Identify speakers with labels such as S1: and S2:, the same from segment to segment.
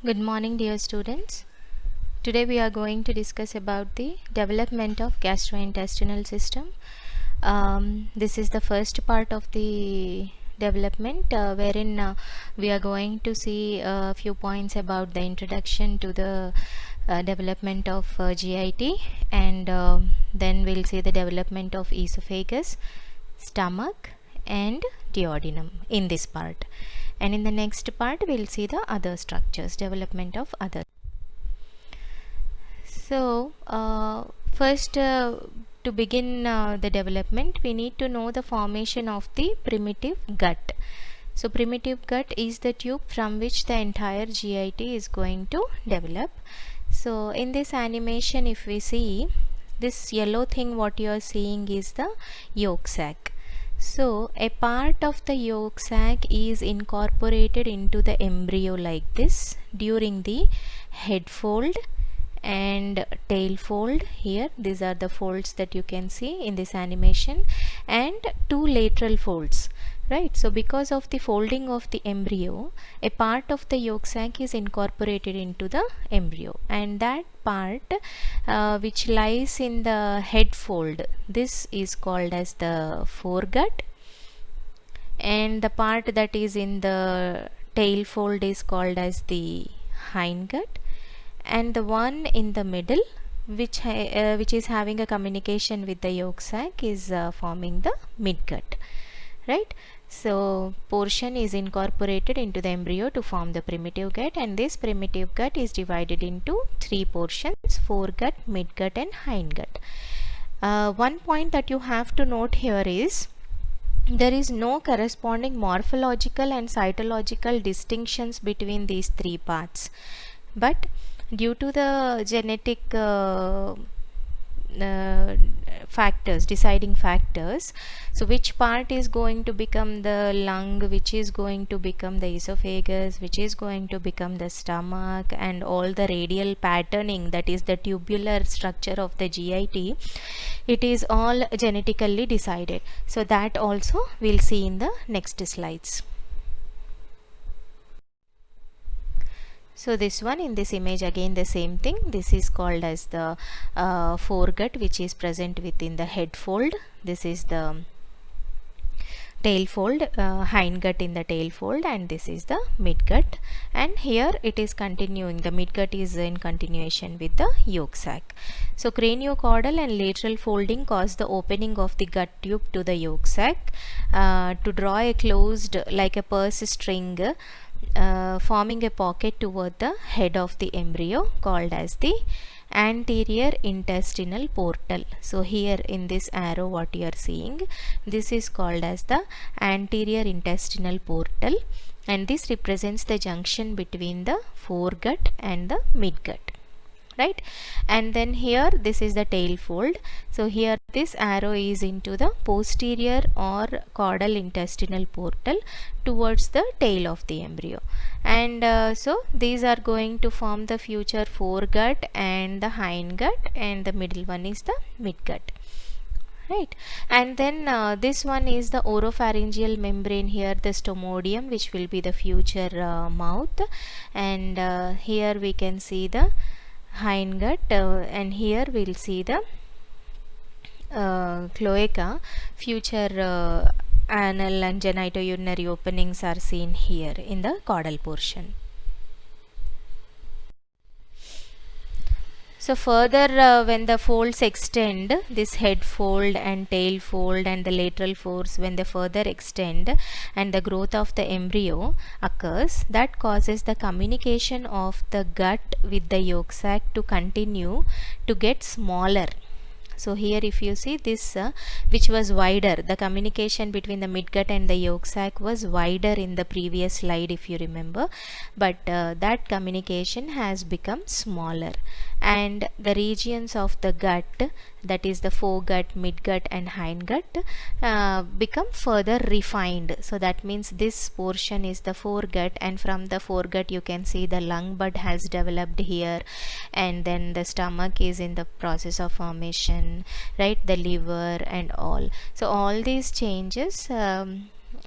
S1: Good morning, dear students. Today we are going to discuss about the development of gastrointestinal system. This is the first part of the development wherein we are going to see a few points about the introduction to the development of GIT, and then we'll see the development of esophagus, stomach and duodenum in this part, and in the next part we'll see the other structures, development of other. So first, to begin the development, we need to know the formation of the primitive gut. So primitive gut is the tube from which the entire GIT is going to develop. So in this animation, if we see this yellow thing, what you are seeing is the yolk sac. So a part of the yolk sac is incorporated into the embryo like this during the head fold and tail fold. Here these are the folds that you can see in this animation, and two lateral folds, right? So because of the folding of the embryo, a part of the yolk sac is incorporated into the embryo, and that part which lies in the head fold, this is called as the foregut, and the part that is in the tail fold is called as the hindgut, and the one in the middle which is having a communication with the yolk sac is forming the midgut, right? So portion is incorporated into the embryo to form the primitive gut, and this primitive gut is divided into three portions: foregut, midgut and hindgut. One point that you have to note here is there is no corresponding morphological and cytological distinctions between these three parts, but due to the genetic factors, deciding factors, so which part is going to become the lung, which is going to become the esophagus, which is going to become the stomach, and all the radial patterning, that is the tubular structure of the GIT, it is all genetically decided. So that also we'll see in the next slides. So this one, in this image, again the same thing. This is called as the foregut, which is present within the head fold. This is the tail fold, hindgut in the tail fold, and this is the midgut, and here it is continuing, the midgut is in continuation with the yolk sac. So craniocaudal and lateral folding cause the opening of the gut tube to the yolk sac to draw a closed, like a purse string, forming a pocket toward the head of the embryo called as the anterior intestinal portal. So here in this arrow what you are seeing, this is called as the anterior intestinal portal, and this represents the junction between the foregut and the midgut, right? And then here this is the tail fold. So here this arrow is into the posterior or caudal intestinal portal towards the tail of the embryo, and so these are going to form the future foregut and the hindgut, and the middle one is the midgut, right? And then this one is the oropharyngeal membrane, here the stomodium, which will be the future mouth, and here we can see the hindgut, and here we'll see the cloaca, future anal and genitourinary openings are seen here in the caudal portion. So further, when the folds extend, this head fold and tail fold and the lateral folds, when they further extend and the growth of the embryo occurs, that causes the communication of the gut with the yolk sac to continue to get smaller. So here if you see this, which was wider, the communication between the midgut and the yolk sac was wider in the previous slide, if you remember, but that communication has become smaller, and the regions of the gut, that is the foregut, midgut and hindgut, become further refined. So that means this portion is the foregut, and from the foregut you can see the lung bud has developed here, and then the stomach is in the process of formation, right? The liver and all. So all these changes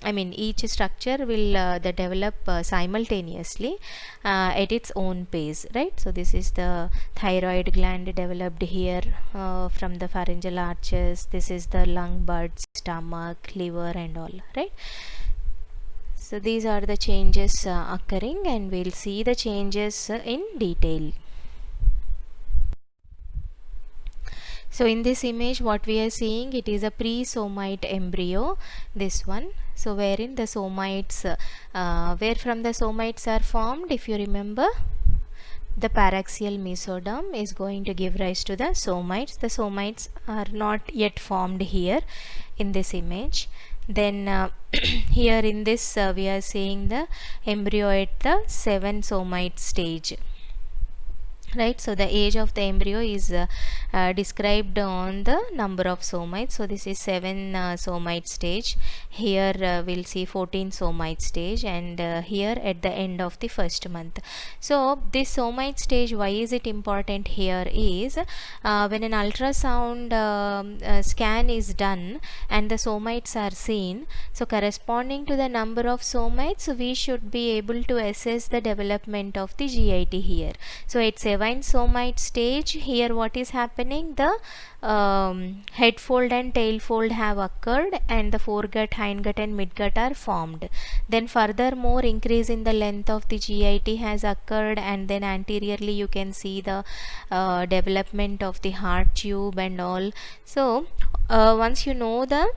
S1: I mean each structure will the develop simultaneously at its own pace, right? So this is the thyroid gland developed here from the pharyngeal arches. This is the lung buds, stomach, liver and all, right? So these are the changes occurring, and we'll see the changes in detail. So in this image what we are seeing, it is a pre-somite embryo, this one. So wherein the somites, where from the somites are formed, if you remember, the paraxial mesoderm is going to give rise to the somites. The somites are not yet formed here in this image. Then here in this we are seeing the embryo at the 7 somite stage, right? So the age of the embryo is described on the number of somites. So this is 7 somite stage. Here we'll see 14 somite stage, and here at the end of the first month. So this somite stage, why is it important here is when an ultrasound scan is done and the somites are seen, so corresponding to the number of somites we should be able to assess the development of the GIT here. So at 7 somite stage, here what is happening, the head fold and tail fold have occurred, and the foregut, hindgut and midgut are formed. Then furthermore increase in the length of the GIT has occurred, and then anteriorly you can see the development of the heart tube and all. So once you know the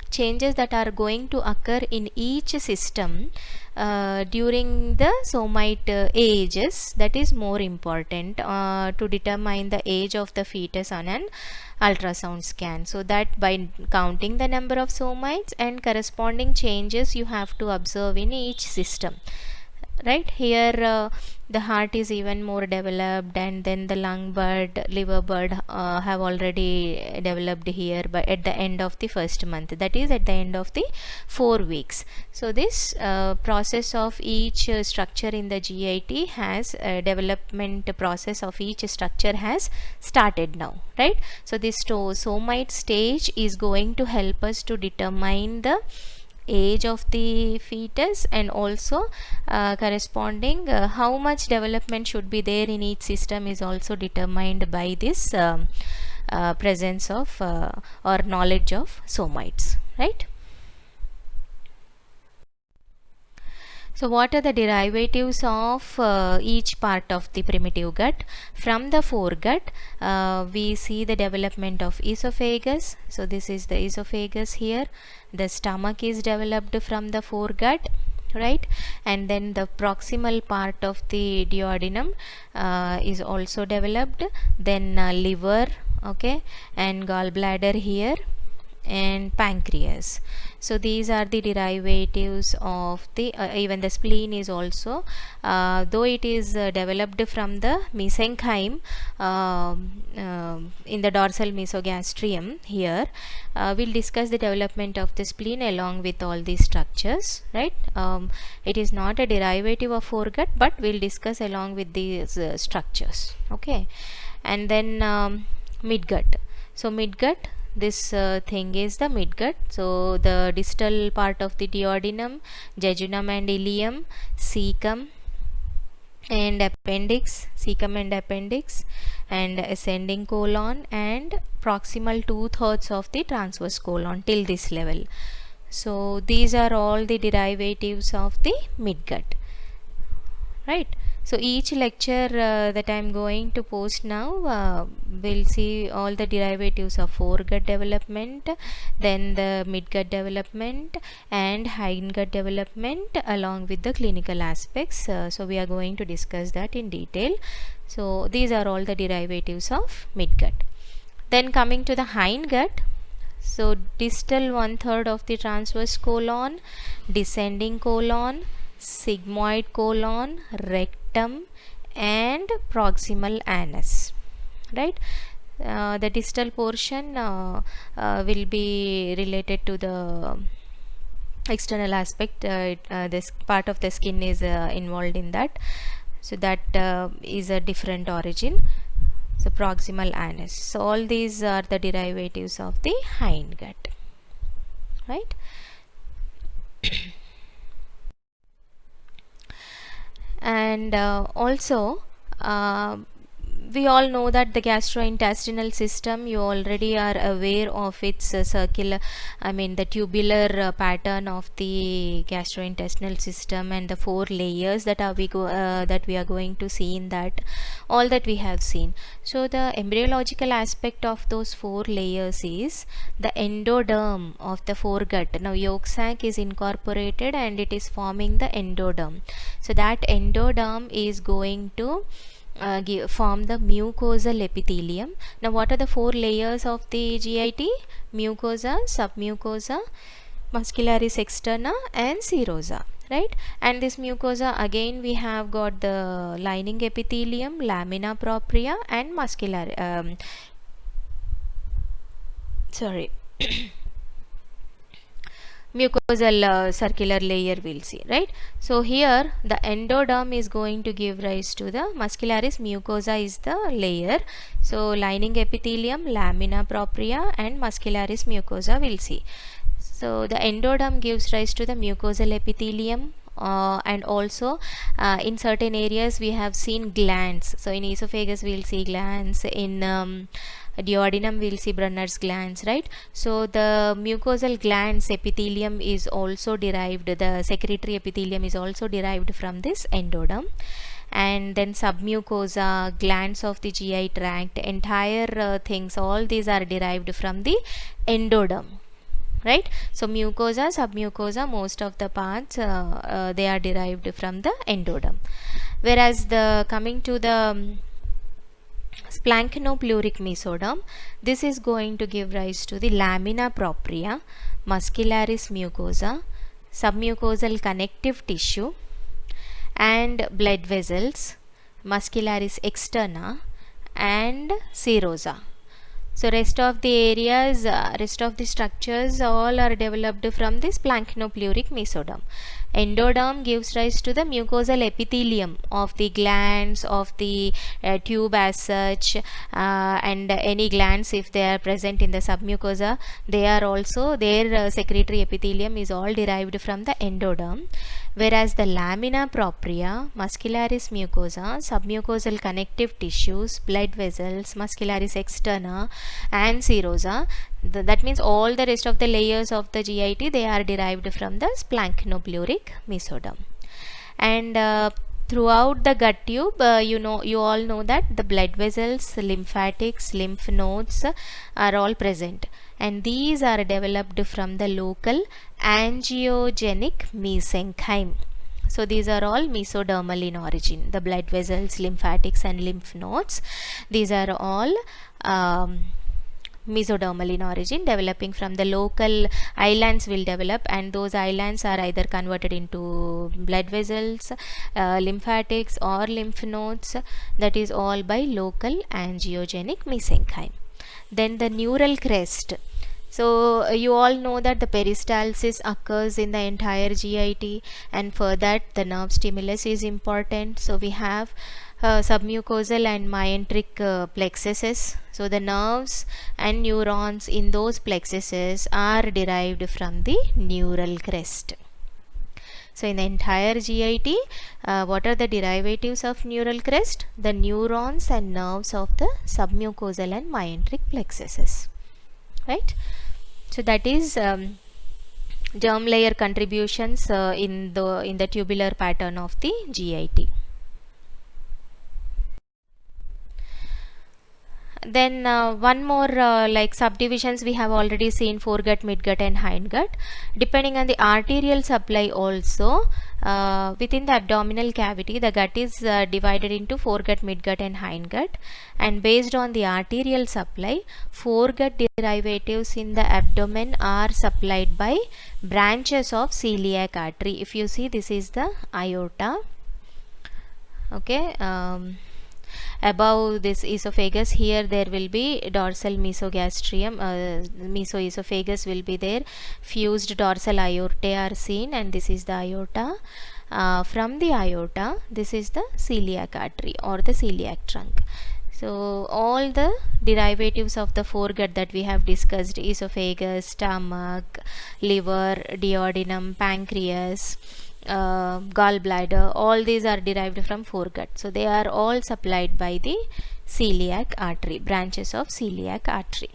S1: changes that are going to occur in each system during the somite ages, that is more important to determine the age of the fetus on an ultrasound scan. So that by counting the number of somites and corresponding changes you have to observe in each system, right? Here the heart is even more developed, and then the lung bud, liver bud have already developed here, but at the end of the first month, that is at the end of the 4 weeks. So this process of each structure in the GIT has development process of each structure has started now, right? So this somite stage is going to help us to determine the age of the fetus, and also corresponding how much development should be there in each system is also determined by this presence of or knowledge of somites, right? So what are the derivatives of each part of the primitive gut? From the foregut, we see the development of esophagus. So this is the esophagus here. The stomach is developed from the foregut, right? And then the proximal part of the duodenum is also developed. Then liver, okay, and gallbladder here, and pancreas. So these are the derivatives of the even the spleen is also though it is developed from the mesenchyme in the dorsal mesogastrium. Here we'll discuss the development of the spleen along with all these structures, right? It is not a derivative of foregut, but we'll discuss along with these structures, okay? And then midgut. So midgut, this thing is the midgut. So the distal part of the duodenum, jejunum and ileum, cecum and appendix, and ascending colon, and proximal 2/3 of the transverse colon till this level. So these are all the derivatives of the midgut, right? So each lecture that I am going to post now, we'll see all the derivatives of foregut development, then the midgut development and hindgut development along with the clinical aspects. So we are going to discuss that in detail. So these are all the derivatives of midgut. Then coming to the hindgut, so distal 1/3 of the transverse colon, descending colon, sigmoid colon, rectum and proximal anus, right? The distal portion will be related to the external aspect. This part of the skin is involved in that, so that is a different origin. So proximal anus. So all these are the derivatives of the hindgut, right? And also we all know that the gastrointestinal system, you already are aware of its circular, I mean the tubular pattern of the gastrointestinal system, and the 4 layers that we are going to see in that, all that we have seen. So the embryological aspect of those 4 layers is the endoderm of the foregut. Now yolk sac is incorporated and it is forming the endoderm. So that endoderm is going to form the mucosal epithelium. Now what are the 4 layers of the GIT? Mucosa, submucosa, muscularis externa and serosa, right? And this mucosa, again we have got the lining epithelium, lamina propria and mucosal circular layer we'll see, right? So here the endoderm is going to give rise to the muscularis mucosa is the layer. So lining epithelium, lamina propria and muscularis mucosa we'll see. So the endoderm gives rise to the mucosal epithelium. And also in certain areas we have seen glands. So in esophagus we'll see glands, in duodenum we'll see Brunner's glands, right? So the mucosal glands epithelium is also derived, the secretory epithelium is also derived from this endoderm. And then submucosa, glands of the GI tract, entire things, all these are derived from the endoderm, right? So mucosa, submucosa, most of the parts they are derived from the endoderm. Whereas the coming to the splanchnopluric mesoderm, this is going to give rise to the lamina propria, muscularis mucosa, submucosal connective tissue and blood vessels, muscularis externa and serosa. So rest of the areas, rest of the structures all are developed from this splanchnopluric mesoderm. Endoderm gives rise to the mucosal epithelium of the glands, of the tube as such, and any glands if they are present in the submucosa, they are also, their secretory epithelium is all derived from the endoderm. Whereas the lamina propria, muscularis mucosa, submucosal connective tissues, blood vessels, muscularis externa and serosa, that means all the rest of the layers of the GIT, they are derived from the splanchnopluric mesoderm. And throughout the gut tube, you all know that the blood vessels, lymphatics, lymph nodes are all present, and these are developed from the local angiogenic mesenchyme. So these are all mesodermal in origin. The blood vessels, lymphatics and lymph nodes, these are all mesodermal in origin, developing from the local islands will develop, and those islands are either converted into blood vessels, lymphatics or lymph nodes. That is all by local angiogenic mesenchyme. Then the neural crest. So you all know that the peristalsis occurs in the entire GIT, and for that the nerve stimulus is important. So we have submucosal and myenteric plexuses. So the nerves and neurons in those plexuses are derived from the neural crest. So in the entire GIT, what are the derivatives of neural crest? The neurons and nerves of the submucosal and myenteric plexuses, right? So that is germ layer contributions in the tubular pattern of the GIT. Then one more like subdivisions we have already seen: foregut, midgut and hindgut. Depending on the arterial supply also, within the abdominal cavity the gut is divided into foregut, midgut and hindgut, and based on the arterial supply, foregut derivatives in the abdomen are supplied by branches of celiac artery. If you see, this is the aorta, okay. Above this esophagus, here there will be dorsal mesogastrium, mesoesophagus will be there, fused dorsal aortae are seen, and this is the aorta. From the aorta, this is the celiac artery or the celiac trunk. So all the derivatives of the foregut that we have discussed, esophagus, stomach, liver, duodenum, pancreas, gallbladder, all these are derived from foregut. So they are all supplied by the celiac artery, branches of celiac artery.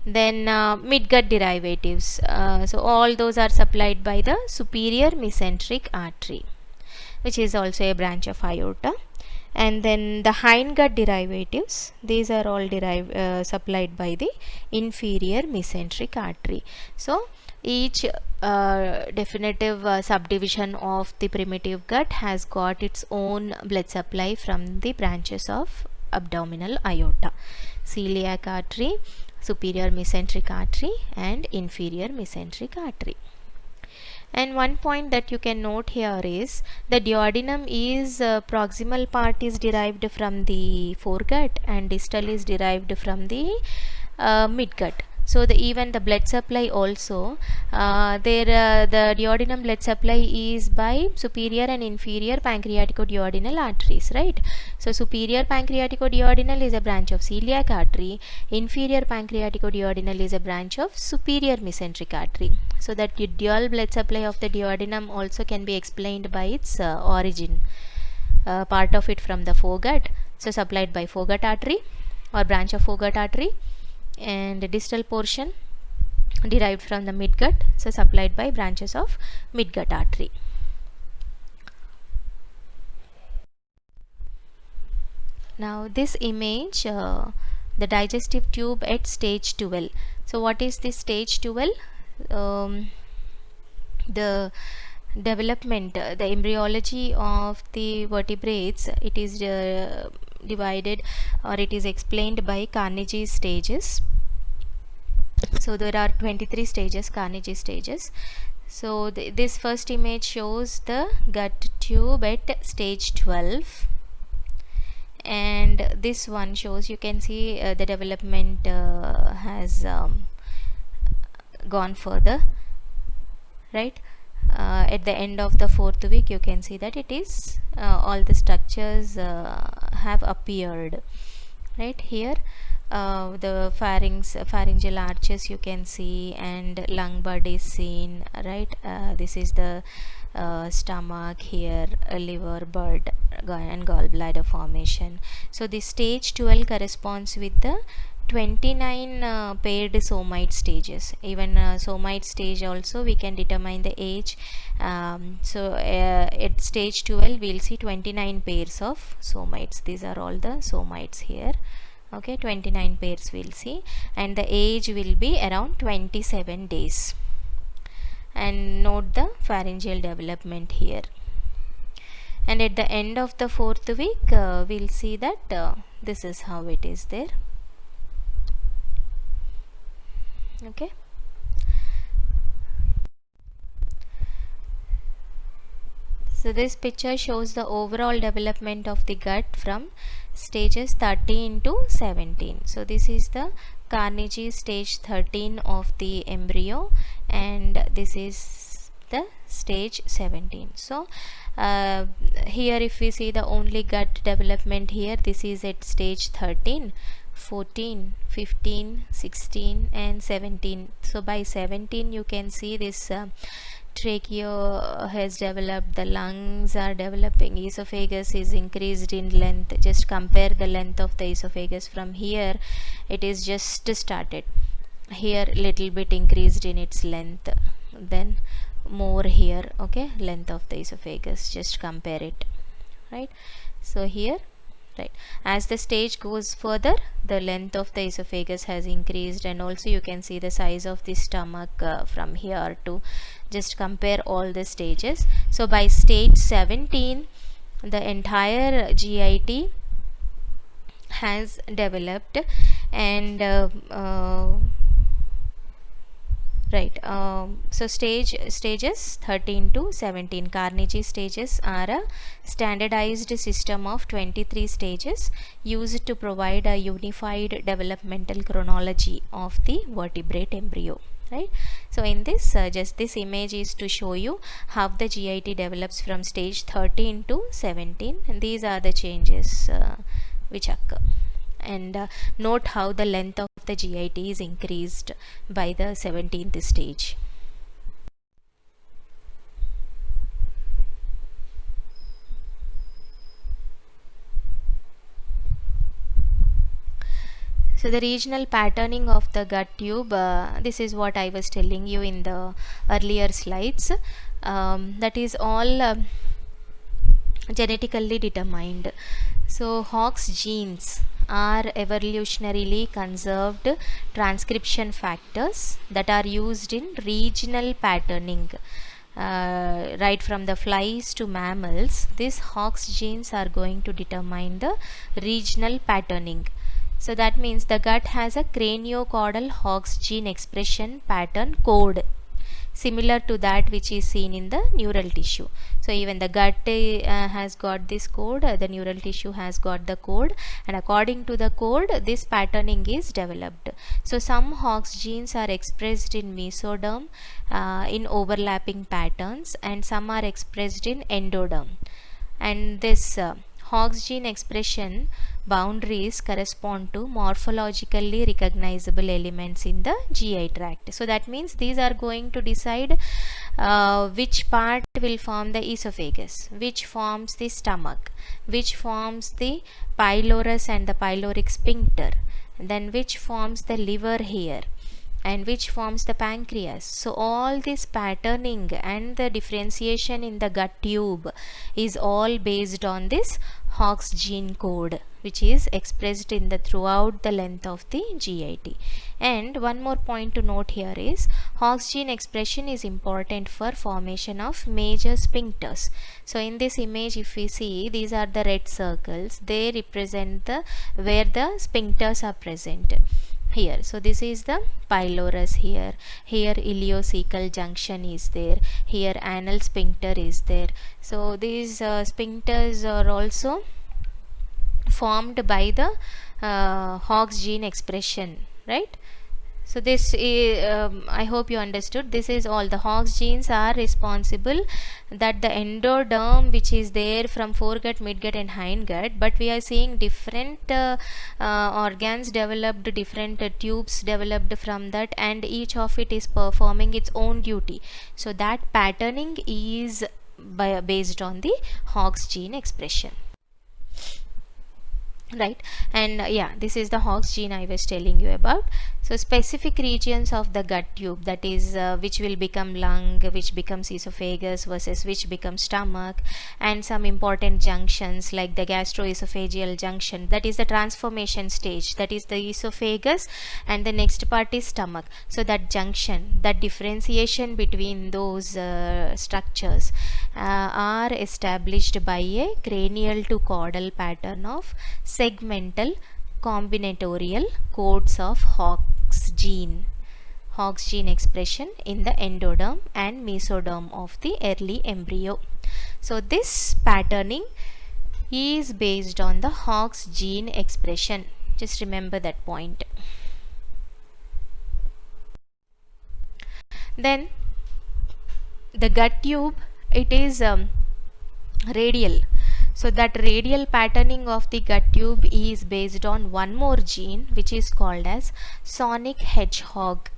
S1: Then midgut derivatives, so all those are supplied by the superior mesenteric artery, which is also a branch of aorta. And then the hindgut derivatives, these are all supplied by the inferior mesenteric artery. So each definitive subdivision of the primitive gut has got its own blood supply from the branches of abdominal aorta: celiac artery, superior mesenteric artery, and inferior mesenteric artery. And one point that you can note here is the duodenum is proximal part is derived from the foregut and distal is derived from the midgut. So even the blood supply also, the duodenum blood supply is by superior and inferior pancreatico-duodenal arteries, right? So superior pancreatico-duodenal is a branch of celiac artery, inferior pancreatico-duodenal is a branch of superior mesenteric artery. So that dual blood supply of the duodenum also can be explained by its origin. Part of it from the foregut, so supplied by foregut artery or branch of foregut artery, and the distal portion derived from the midgut, so supplied by branches of midgut artery. Now this image, the digestive tube at stage 12. So what is this stage 12? The development, the embryology of the vertebrates, it is divided, or it is explained by Carnegie's stages. So there are 23 stages, Carnegie stages. So this first image shows the gut tube at stage 12, and this one shows, you can see the development has gone further, right? At the end of the 4th week, you can see that it is all the structures have appeared, right? Here the pharyngeal arches you can see, and lung bud is seen, right? This is the stomach, here liver bud and gallbladder formation. So the stage 12 corresponds with the 29 paired somite stages. Even somite stage also we can determine the age. So at stage 12 we'll see 29 pairs of somites. These are all the somites here. Okay, 29 pairs we'll see, and the age will be around 27 days. And note the pharyngeal development here. And at the end of the 4th week we'll see that this is how it is there. Okay, so this picture shows the overall development of the gut from stages 13 to 17. So this is the Carnegie stage 13 of the embryo, and this is the stage 17. So here if we see the only gut development here, this is at stage 13, 14, 15, 16 and 17. So by 17 you can see this trachea has developed, the lungs are developing, esophagus is increased in length. Just compare the length of the esophagus from here, it is just started. Here little bit increased in its length, then more here. Okay, length of the esophagus, just compare it, right? So here, right, as the stage goes further, the length of the esophagus has increased, and also you can see the size of the stomach from here to, just compare all the stages. So by stage 17 the entire GIT has developed, and right, so stages 13 to 17, Carnegie stages are a standardized system of 23 stages used to provide a unified developmental chronology of the vertebrate embryo, right? So in this, just this image is to show you how the GIT develops from stage 13 to 17, and these are the changes which occur. And note how the length of the GIT is increased by the 17th stage. So the regional patterning of the gut tube, this is what I was telling you in the earlier slides. That is all genetically determined. So Hox genes are evolutionarily conserved transcription factors that are used in regional patterning. Right from the flies to mammals, these Hox genes are going to determine the regional patterning. So that means the gut has a craniocaudal Hox gene expression pattern code similar to that which is seen in the neural tissue. So even the gut has got this code, the neural tissue has got the code, and according to the code this patterning is developed. So some Hox genes are expressed in mesoderm in overlapping patterns, and some are expressed in endoderm. And this Hox gene expression boundaries correspond to morphologically recognizable elements in the GI tract. So that means these are going to decide which part will form the esophagus, which forms the stomach, which forms the pylorus and the pyloric sphincter, then which forms the liver here, and which forms the pancreas. So all this patterning and the differentiation in the gut tube is all based on this Hox gene code, which is expressed in the throughout the length of the GIT. And one more point to note here is Hox gene expression is important for formation of major sphincters. So in this image, if we see, these are the red circles, they represent the where the sphincters are present here. So this is the pylorus here, here ileocecal junction is there, here anal sphincter is there. So these sphincters are also formed by the Hox gene expression, right? So this is, I hope you understood, this is all the Hox genes are responsible that the endoderm which is there from foregut, midgut and hindgut, but we are seeing different organs developed, different tubes developed from that, and each of it is performing its own duty. So that patterning is based on the Hox gene expression. Right, and yeah, this is the Hox gene I was telling you about. So specific regions of the gut tube, that is which will become lung, which becomes esophagus versus which becomes stomach, and some important junctions like the gastroesophageal junction, that is the transformation stage, that is the esophagus, and the next part is stomach. So that junction, that differentiation between those structures are established by a cranial to caudal pattern of segmental combinatorial codes of Hox gene expression in the endoderm and mesoderm of the early embryo. So this patterning is based on the Hox gene expression. Just remember that point. Then the gut tube, it is radial. So that radial patterning of the gut tube is based on one more gene which is called as sonic hedgehog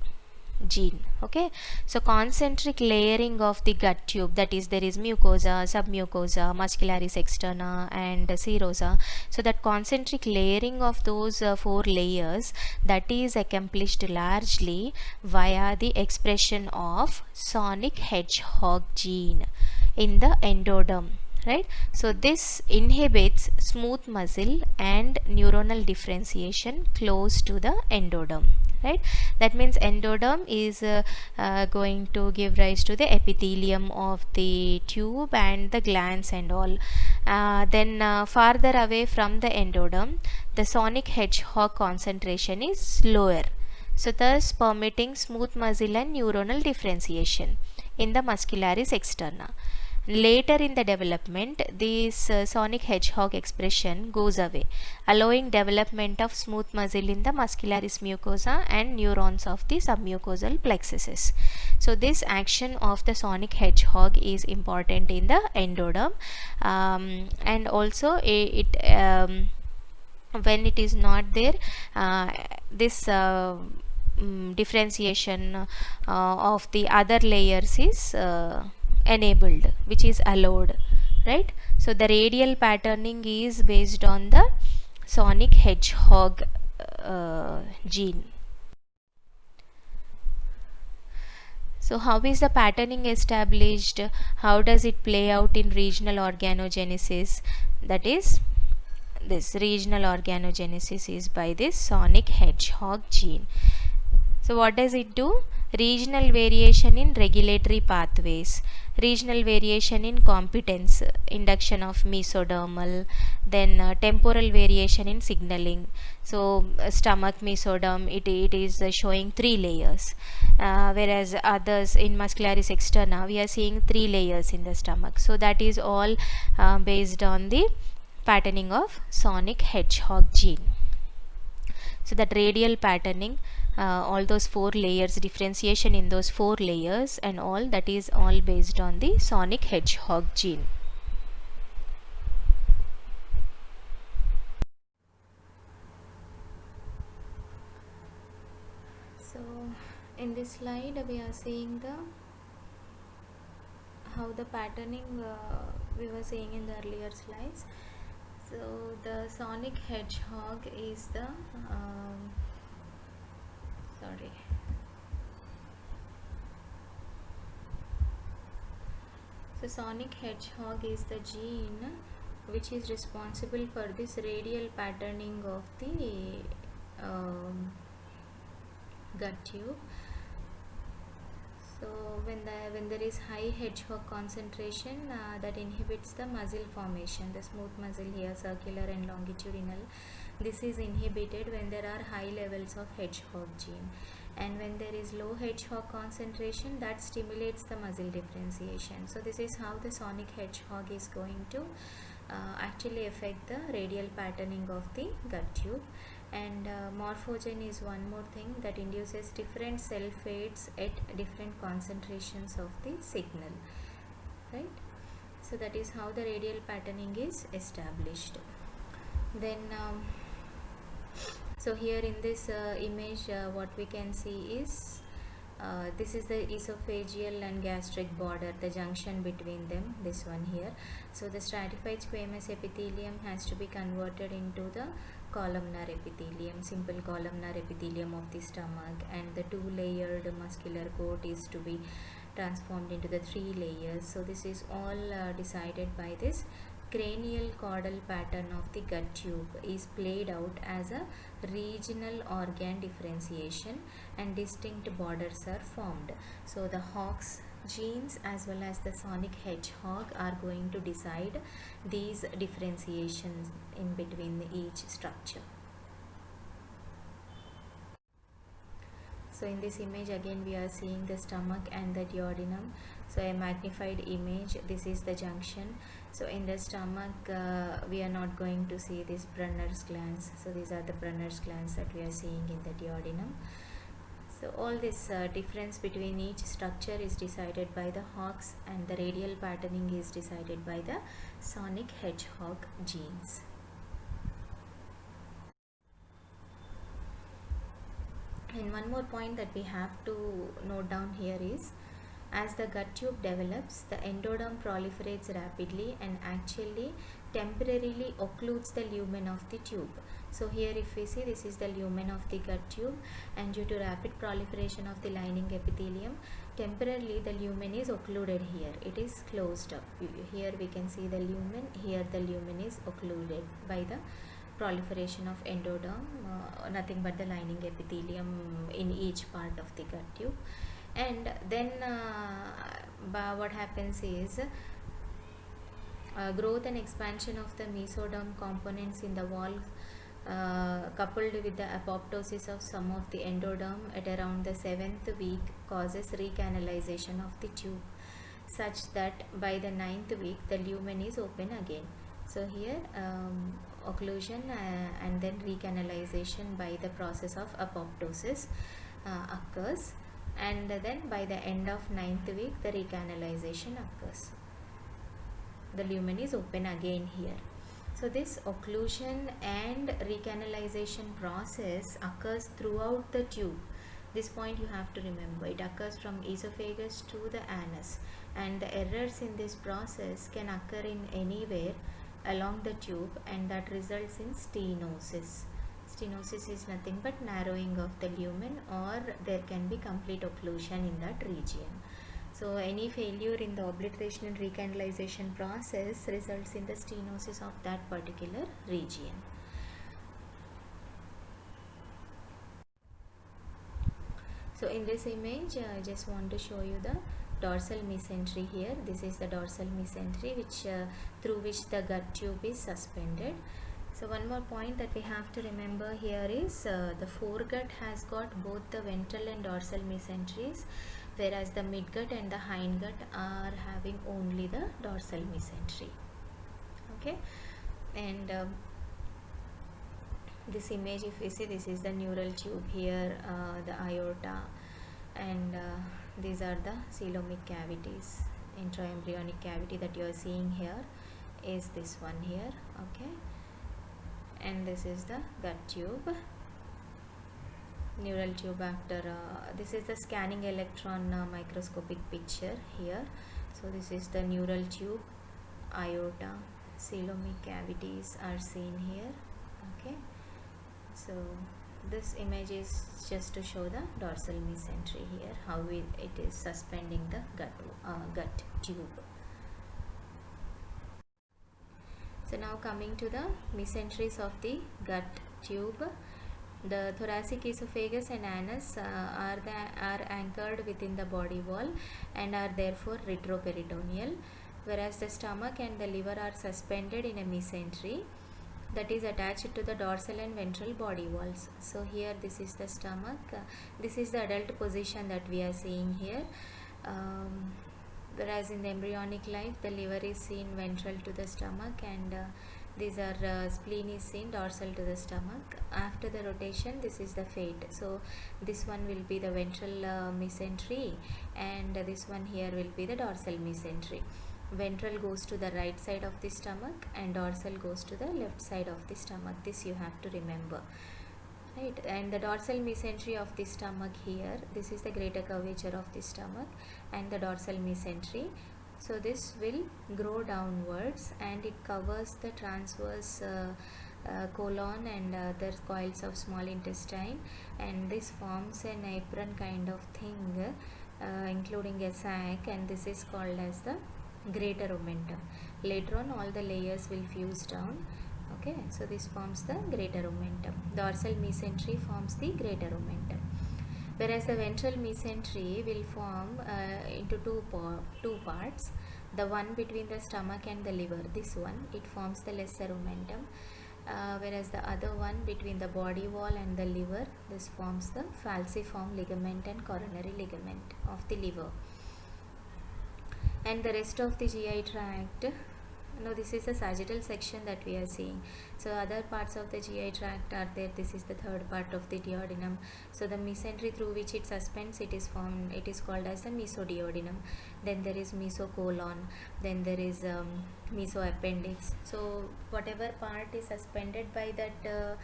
S1: gene. Okay, so concentric layering of the gut tube, that is there is mucosa, submucosa, muscularis externa and serosa. So that concentric layering of those 4 layers, that is accomplished largely via the expression of sonic hedgehog gene in the endoderm. Right, so this inhibits smooth muscle and neuronal differentiation close to the endoderm. Right, that means endoderm is going to give rise to the epithelium of the tube and the glands and all. Then farther away from the endoderm, the sonic hedgehog concentration is lower, so thus permitting smooth muscle and neuronal differentiation in the muscularis externa. Later in the development, this sonic hedgehog expression goes away, allowing development of smooth muscle in the muscularis mucosa and neurons of the submucosal plexuses. So this action of the sonic hedgehog is important in the endoderm, and also when it is not there, this differentiation of the other layers is enabled, which is allowed. Right, so the radial patterning is based on the sonic hedgehog gene. So how is the patterning established? How does it play out in regional organogenesis? That is, this regional organogenesis is by this sonic hedgehog gene. So what does it do? Regional variation in regulatory pathways, regional variation in competence, induction of mesodermal, then temporal variation in signaling. So stomach mesoderm, it is showing 3 layers, whereas others in muscularis externa we are seeing 3 layers in the stomach. So that is all based on the patterning of sonic hedgehog gene. So that radial patterning, all those 4 layers, differentiation in those 4 layers and all, that is all based on the sonic hedgehog gene. So in this slide we are seeing the how the patterning we were seeing in the earlier slides. So the sonic hedgehog is the sorry so sonic hedgehog is the gene which is responsible for this radial patterning of the gut tube. So when there is high hedgehog concentration, that inhibits the muscle formation, the smooth muscle here, circular and longitudinal. This is inhibited when there are high levels of hedgehog gene, and when there is low hedgehog concentration, that stimulates the muscle differentiation. So this is how the sonic hedgehog is going to actually affect the radial patterning of the gut tube. And morphogen is one more thing that induces different cell fates at different concentrations of the signal, right? So that is how the radial patterning is established. Then so here in this image what we can see is this is the esophageal and gastric border, the junction between them, this one here. So the stratified squamous epithelium has to be converted into the columnar epithelium, simple columnar epithelium of the stomach, and the 2-layered muscular coat is to be transformed into the 3 layers. So this is all decided by this cranial caudal pattern of the gut tube is played out as a regional organ differentiation, and distinct borders are formed. So the Hox genes as well as the sonic hedgehog are going to decide these differentiations in between each structure. So in this image again we are seeing the stomach and the duodenum. So a magnified image, this is the junction. So in the stomach we are not going to see these Brunner's glands. So these are the Brunner's glands that we are seeing in the duodenum. So all this difference between each structure is decided by the Hox, and the radial patterning is decided by the sonic hedgehog genes. And one more point that we have to note down here is, as the gut tube develops, the endoderm proliferates rapidly and actually temporarily occludes the lumen of the tube. So here if we see, this is the lumen of the gut tube, and due to rapid proliferation of the lining epithelium, temporarily the lumen is occluded here. It is closed up. Here we can see the lumen, here the lumen is occluded by the proliferation of endoderm, nothing but the lining epithelium in each part of the gut tube. And then what happens is growth and expansion of the mesoderm components in the wall coupled with the apoptosis of some of the endoderm at around the 7th week causes recanalization of the tube, such that by the 9th week the lumen is open again. So here occlusion and then recanalization by the process of apoptosis occurs, and then by the end of 9th week the recanalization occurs. The lumen is open again here. So this occlusion and recanalization process occurs throughout the tube. This point you have to remember. It occurs from esophagus to the anus, and the errors in this process can occur in anywhere along the tube, and that results in stenosis. Stenosis is nothing but narrowing of the lumen, or there can be complete occlusion in that region. So any failure in the obliteration and recanalization process results in the stenosis of that particular region. So in this image, I just want to show you the dorsal mesentery here. This is the dorsal mesentery through which the gut tube is suspended. So one more point that we have to remember here is the foregut has got both the ventral and dorsal mesenteries, whereas the midgut and the hindgut are having only the dorsal mesentery. Okay, and this image, if you see, this is the neural tube here, the aorta, and these are the coelomic cavities. Intraembryonic cavity that you are seeing here is this one here. Okay, and this is the gut tube, neural tube. After this is the scanning electron microscopic picture here. So this is the neural tube, aorta, coelomic cavities are seen here. Okay, so this image is just to show the dorsal mesentery here, how it is suspending the gut tube. So now coming to the mesenteries of the gut tube, the thoracic esophagus and anus are anchored within the body wall and are therefore retroperitoneal, whereas the stomach and the liver are suspended in a mesentery that is attached to the dorsal and ventral body walls. So here this is the stomach, this is the adult position that we are seeing here. Whereas in the embryonic life, the liver is seen ventral to the stomach, and these are spleen is seen dorsal to the stomach. After the rotation, this is the fate. So this one will be the ventral mesentery, and this one here will be the dorsal mesentery. Ventral goes to the right side of the stomach and dorsal goes to the left side of the stomach. This you have to remember. Right, and the dorsal mesentery of the stomach here, this is the greater curvature of the stomach and the dorsal mesentery. So this will grow downwards and it covers the transverse colon and other coils of small intestine, and this forms an apron kind of thing including a sac, and this is called as the greater omentum. Later on all the layers will fuse down. Okay, so this forms the greater omentum. Dorsal mesentery forms the greater omentum, whereas the ventral mesentery will form into two parts. The one between the stomach and the liver, this one, it forms the lesser omentum, whereas the other one between the body wall and the liver, this forms the falciform ligament and coronary ligament of the liver. And the rest of the GI tract, now this is the sagittal section that we are seeing. So other parts of the GI tract are there. This is the third part of the duodenum. So the mesentery through which it suspends, it is formed, it is called as the mesoduodenum. Then there is mesocolon, then there is mesoappendix. So whatever part is suspended by that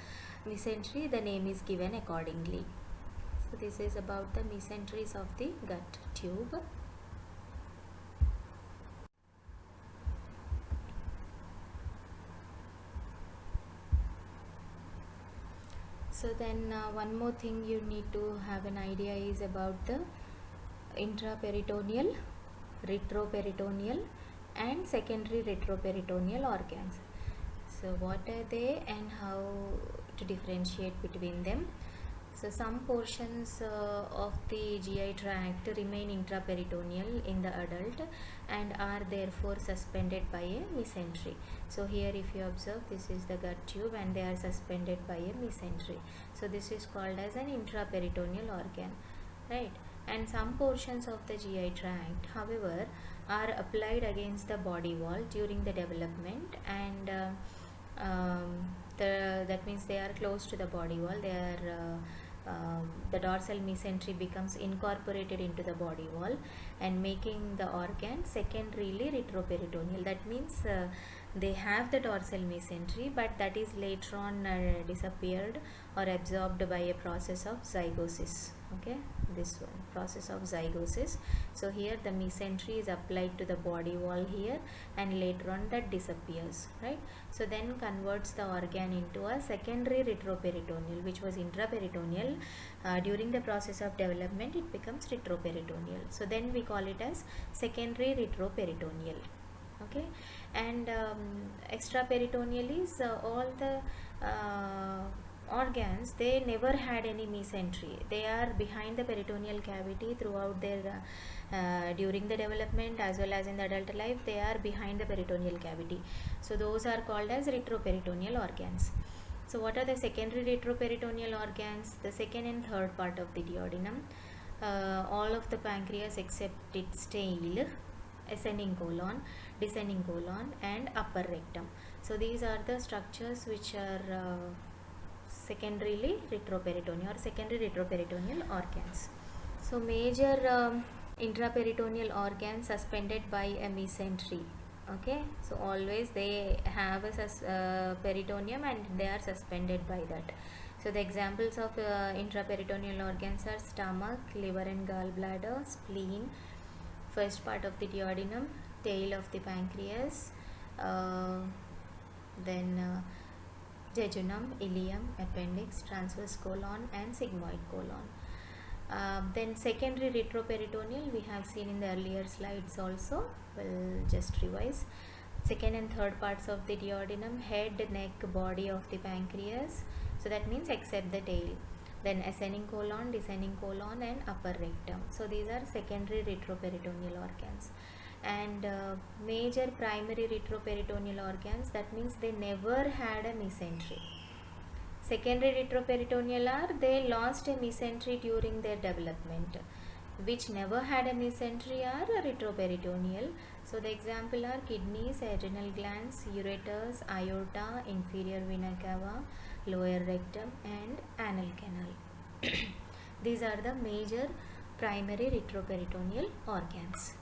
S1: mesentery, the name is given accordingly. So this is about the mesenteries of the gut tube. So then one more thing you need to have an idea is about the intraperitoneal, retroperitoneal and secondary retroperitoneal organs. So what are they and how to differentiate between them? So some portions of the GI tract remain intraperitoneal in the adult and are therefore suspended by a mesentery. So here if you observe, this is the gut tube and they are suspended by a mesentery. So this is called as an intraperitoneal organ, right? And some portions of the GI tract, however, are applied against the body wall during the development, and that means they are close to the body wall. They are the dorsal mesentery becomes incorporated into the body wall and making the organ secondarily retroperitoneal. That means they have the dorsal mesentery, but that is later on disappeared or absorbed by a process of zygosis. Okay, this one, process of zygosis. So here the mesentery is applied to the body wall here, and later on that disappears, right? So then converts the organ into a secondary retroperitoneal, which was intraperitoneal. During the process of development it becomes retroperitoneal, so then we call it as secondary retroperitoneal. Okay, and extraperitoneal is all the organs, they never had any mesentery. They are behind the peritoneal cavity throughout their during the development as well as in the adult life. They are behind the peritoneal cavity, so those are called as retroperitoneal organs. So what are the secondary retroperitoneal organs? The second and third part of the duodenum, all of the pancreas except its tail, ascending colon, descending colon, and upper rectum. So these are the structures which are secondarily retroperitoneal or secondary retroperitoneal organs. So major intraperitoneal organs suspended by a mesentery. Okay, so always they have a peritoneum and they are suspended by that. So the examples of intraperitoneal organs are stomach, liver and gallbladder, spleen, first part of the duodenum, tail of the pancreas, then jejunum, ileum, appendix, transverse colon and sigmoid colon. Then secondary retroperitoneal we have seen in the earlier slides also. We'll just revise. Second and third parts of the duodenum, head, neck, body of the pancreas, so that means except the tail. Then ascending colon, descending colon and upper rectum. So these are secondary retroperitoneal organs. And major primary retroperitoneal organs, that means they never had a mesentery. Secondary retroperitoneal are they lost a mesentery during their development. Which never had a mesentery are retroperitoneal. So the example are kidneys, adrenal glands, ureters, aorta, inferior vena cava, lower rectum and anal canal. These are the major primary retroperitoneal organs.